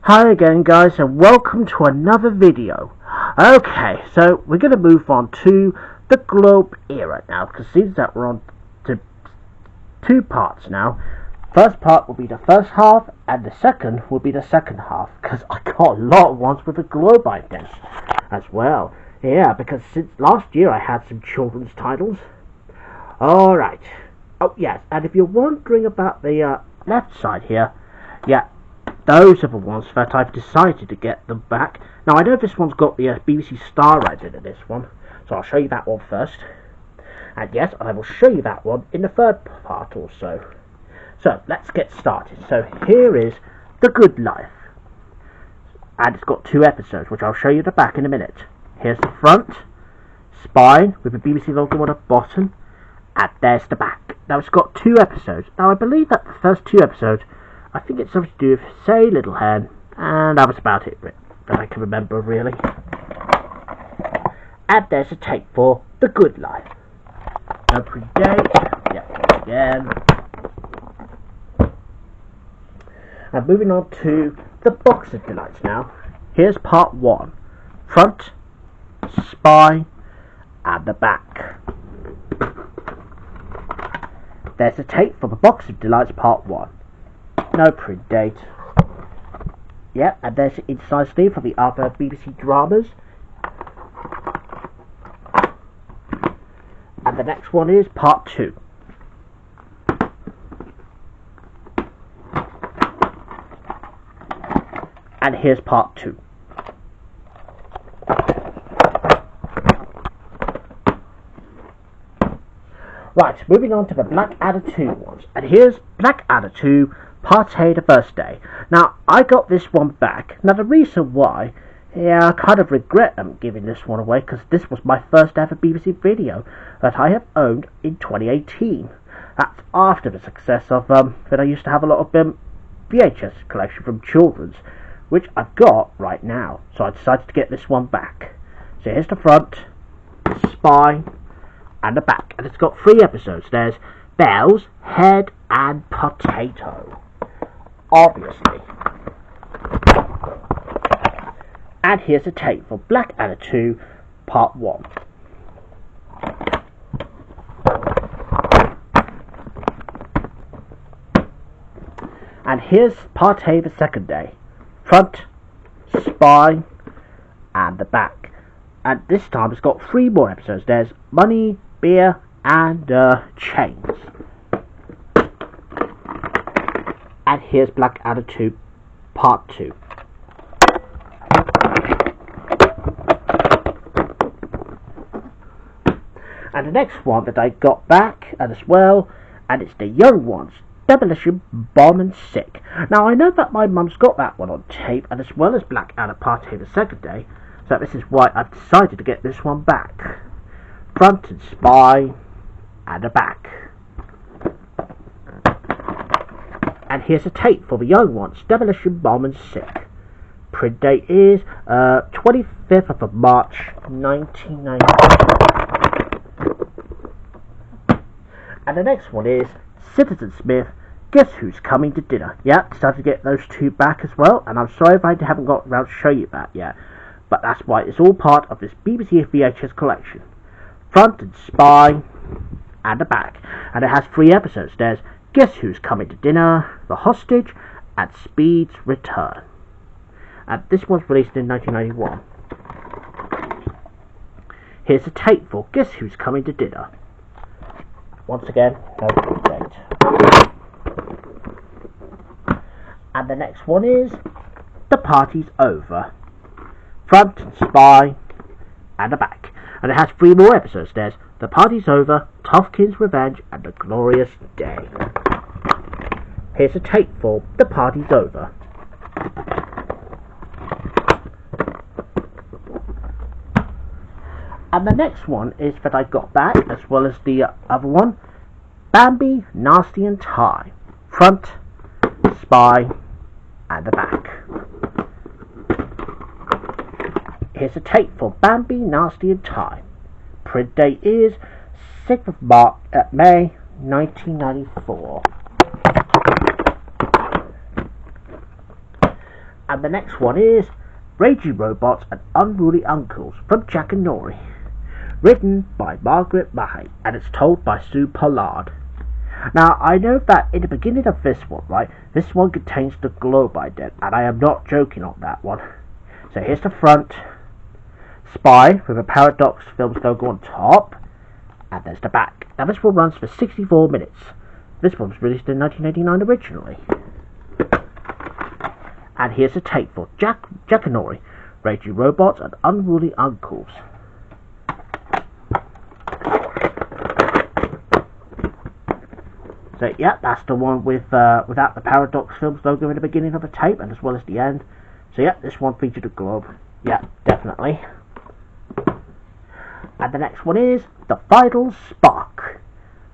Hi again guys, and welcome to another video. Okay, so we're going to move on to the Globe era now, because it seems that we're on to two parts now. First part will be the first half, and the second will be the second half, because I got a lot of ones with the Globe, I guess, as well. Yeah, because since last year I had some children's titles. Alright. Oh yes, and if you're wondering about the left side here, yeah, those are the ones that I've decided to get them back. Now I know this one's got the BBC Star rider in this one, so I'll show you that one first. And yes, I will show you that one in the third part also. So let's get started. So here is The Good Life, and it's got 2 episodes, which I'll show you the back in a minute. Here's the front, spine with the BBC logo on the bottom, and there's the back. Now it's got 2 episodes. Now I believe that the first 2 episodes, I think it's something to do with Say Little Hen, and that was about it that I can remember really. And there's a tape for The Good Life. No predate. Yeah, again. And moving on to the Box of Delights now. Here's part 1. Front, spine, and the back. There's a tape for the Box of Delights part 1. No print date. Yep, and there's the inside sleeve for the other BBC dramas. And the next one is part 2. And here's part 2. Right, moving on to the Blackadder 2 ones. And here's Blackadder 2 Part A, the first day. Now, I got this one back. Now, the reason why, yeah, I kind of regret giving this one away, because this was my first ever BBC video that I have owned in 2018. That's after the success of, that I used to have a lot of VHS collection from children's, which I've got right now. So I decided to get this one back. So here's the front, the spine, and the back. And it's got 3 episodes. There's Bells, Head, and Potato. Obviously. And here's a tape for Blackadder 2 Part 1. And here's Part A, the second day. Front, spine, and the back. And this time it's got 3 more episodes. There's Money, Beer, and Chains. And here's Blackadder 2 Part 2. And the next one that I got back as well, and it's the Young Ones, Demolition, Bomb and Sick. Now I know that my mum's got that one on tape, and as well as Blackadder Part A the second day, so this is why I've decided to get this one back. Front and spine, and a back. And here's a tape for the Young Ones, Demolition, Bomb and Sick. Print date is 25th of March 1990. And the next one is Citizen Smith, Guess Who's Coming to Dinner. Yeah, decided to get those 2 back as well, and I'm sorry if I haven't got around to show you that yet, but that's why it's all part of this BBC VHS collection. Front and spine, and the back. And it has 3 episodes. There's Guess Who's Coming to Dinner, The Hostage, and Speed's Return. And this was released in 1991. Here's a tape for Guess Who's Coming to Dinner. Once again, no date. And the next one is The Party's Over. Front and spine, and the back. And it has 3 more episodes. There's The Party's Over, Tufkin's Revenge, and The Glorious Day. Here's a tape for The Party's Over. And the next one is that I got back, as well as the other one, Bambi, Nasty and Tie. Front, spine, and the back. Here's a tape for Bambi, Nasty and Tie. Print date is 6th of May 1994. And the next one is Raging Robots and Unruly Uncles from Jack and Nori. Written by Margaret Mahay, and it's told by Sue Pollard. Now, I know that in the beginning of this one, right, this one contains the globe ident, and I am not joking on that one. So here's the front, Spy, with a Paradox Films logo on top, and there's the back. Now this one runs for 64 minutes. This one was released in 1989 originally. And here's a tape for Jack and Nori, Raging Robots and Unruly Uncles. So yeah, that's the one without the Paradox Films logo in the beginning of the tape, and as well as the end. So yeah, this one featured a globe. Yeah, definitely. And the next one is the Final Spark.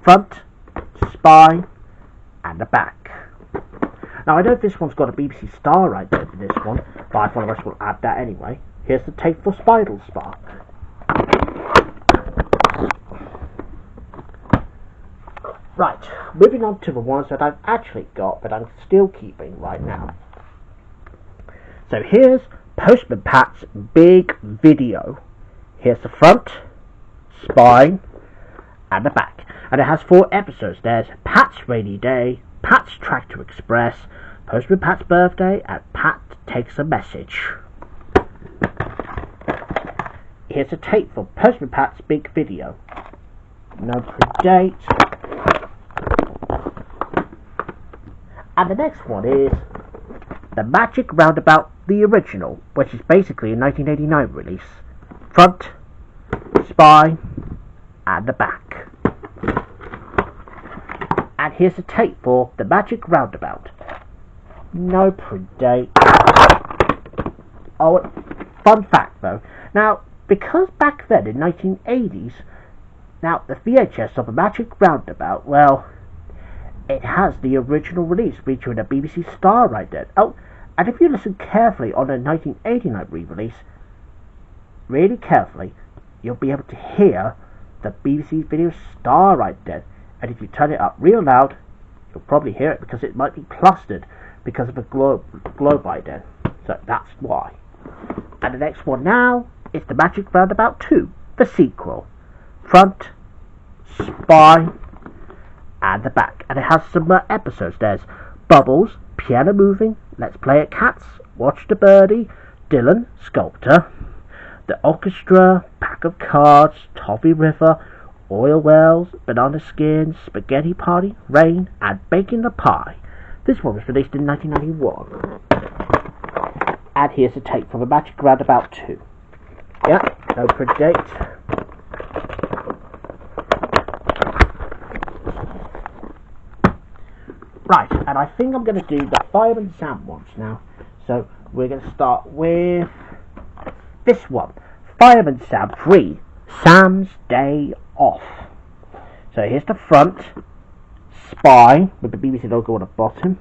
Front, Spy, and the back. Now I know this one's got a BBC star right there for this one, but I thought I will add that anyway. Here's the tape for Final Spark. Right, moving on to the ones that I've actually got, but I'm still keeping right now. So here's Postman Pat's big video. Here's the front, Spine, and the back. And it has 4 episodes. There's Pat's Rainy Day, Pat's Tractor Express, Postman Pat's Birthday, and Pat Takes a Message. Here's a tape for Postman Pat's big video. No date. And the next one is The Magic Roundabout, the original, which is basically a 1989 release. Front, Spy, and the back. And here's a tape for The Magic Roundabout. No print date. Oh, fun fact though. Now, because back then in 1980s, now the VHS of The Magic Roundabout, well, it has the original release featuring a BBC star right there. Oh, and if you listen carefully on the 1989 re-release, really carefully, you'll be able to hear the BBC video star right there. And if you turn it up real loud, you'll probably hear it because it might be clustered because of a globe ident. So that's why. And the next one now is The Magic Roundabout 2, the sequel. Front, Spy, and the back. And it has some episodes. There's Bubbles, Piano Moving, Let's Play at Cats, Watch the Birdie, Dylan, Sculptor, The Orchestra, Pack of Cards, Toffee River, Oil Wells, Banana Skins, Spaghetti Party, Rain, and Baking the Pie. This one was released in 1991. And here's a tape from The Magic Roundabout 2. Yeah, no print date. Right, and I think I'm going to do the Fireman Sam ones now. So we're going to start with this one. Fireman Sam 3, Sam's Day Off. So here's the front, Spy, with the BBC logo on the bottom.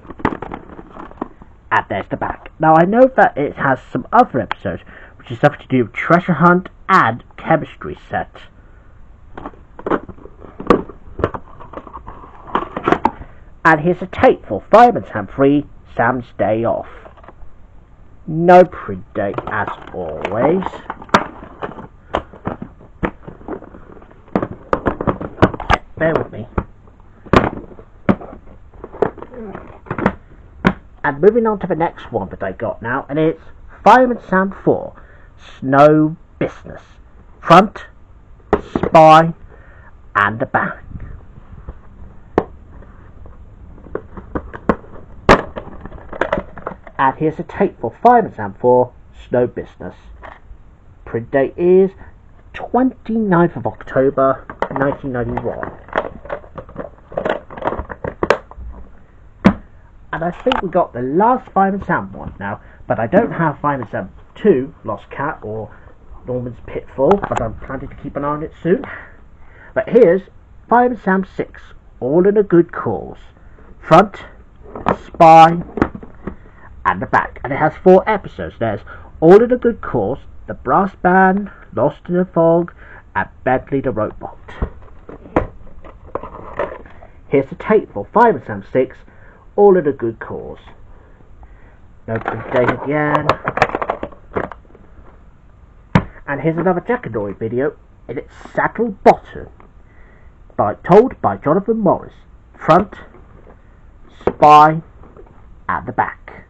And there's the back. Now I know that it has some other episodes, which is something to do with Treasure Hunt and Chemistry Set. And here's a tape for Fireman Sam 3, Sam's Day Off. No print date as always. Bear with me. And moving on to the next one that I got now, and it's Fireman Sam 4, Snow Business. Front, Spy, and the back. And here's a tape for Fireman Sam 4, Snow Business. Print date is 29th of October 1991. And I think we got the last Fireman Sam one now, but I don't have Fireman Sam 2, Lost Cat, or Norman's Pitfall, but I'm planning to keep an eye on it soon. But here's Fireman Sam 6, All in a Good Cause. Front, Spy, and the back. And it has 4 episodes. There's All in a Good Cause, The Brass Band, Lost in the Fog, and Bentley the Robot. Here's the tape for Fireman Sam 6, All in a Good Cause. No print date again. And here's another Jackanory video, and it's Saddle Bottom, told by Jonathan Morris. Front, spy, at the back.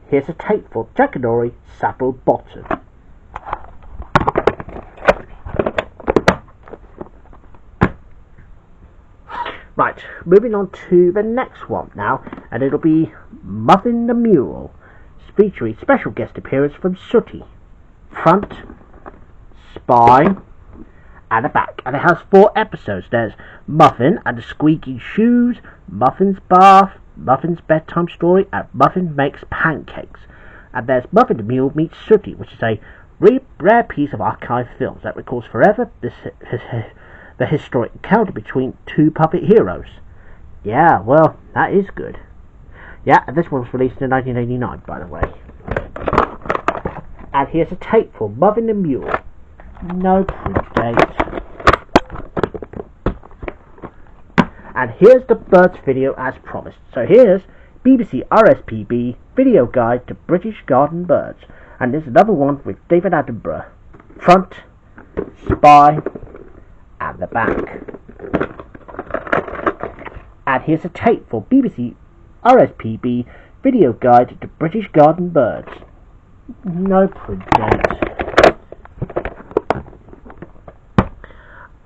Here's a tape for Jackanory Saddle Bottom. Right, moving on to the next one now, and it'll be Muffin the Mule, featuring special guest appearance from Sooty. Front, spy, and a back. And it has 4 episodes. There's Muffin and the Squeaky Shoes, Muffin's Bath, Muffin's Bedtime Story, and Muffin Makes Pancakes. And there's Muffin the Mule Meets Sooty, which is a rare piece of archived films that recalls forever the historic encounter between 2 puppet heroes. Yeah, well, that is good. Yeah, and this one was released in 1989, by the way. And here's a tape for Muffin the Mule. No print date. And here's the birds video as promised. So here's BBC RSPB Video Guide to British Garden Birds. And there's another one with David Attenborough. Front, spy, and the back. And here's a tape for BBC RSPB Video Guide to British Garden Birds. No print date.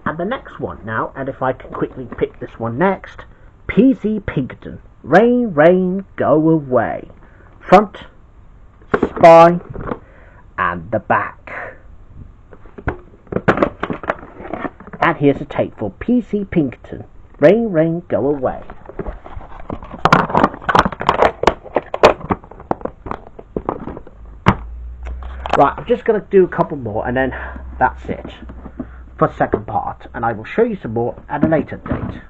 And the next one now, and if I can quickly pick this one next, PC Pinkerton. Rain, rain, go away. Front, spy, and the back. And here's a tape for PC Pinkerton. Rain, rain, go away. Right, I'm just going to do a couple more and then that's it for the second part, and I will show you some more at a later date.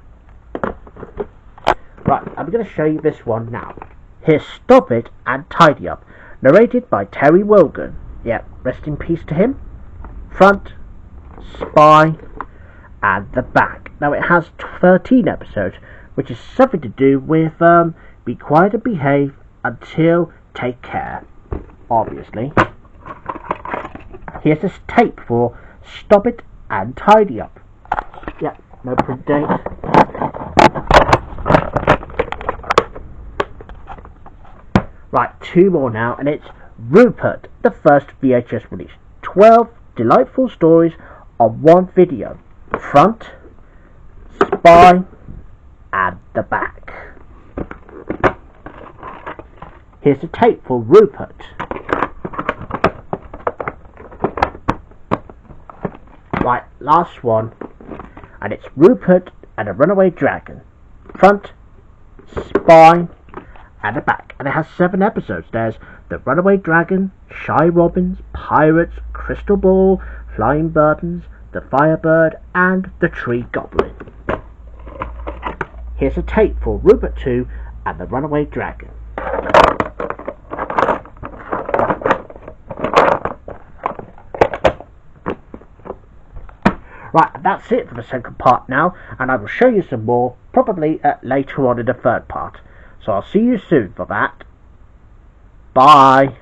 Right, I'm going to show you this one now. Here's Stop It and Tidy Up, narrated by Terry Wogan. Yep, rest in peace to him. Front, spy, and the back. Now it has 13 episodes, which is something to do with be quiet and behave until take care, obviously. Here's this tape for Stop It and Tidy Up. Yeah, no print date. Right, 2 more now, and it's Rupert, the first VHS release. 12 delightful stories on one video. Front, spy, and the back. Here's the tape for Rupert. Right, last one, and it's Rupert and a Runaway Dragon. Front, spy, and the back. And it has 7 episodes. There's The Runaway Dragon, Shy Robins, Pirates, Crystal Ball, Flying Burdens, The Firebird, and The Tree Goblin. Here's a tape for Rupert 2 and The Runaway Dragon. Right, that's it for the second part now, and I will show you some more, probably later on in the third part. So I'll see you soon for that. Bye.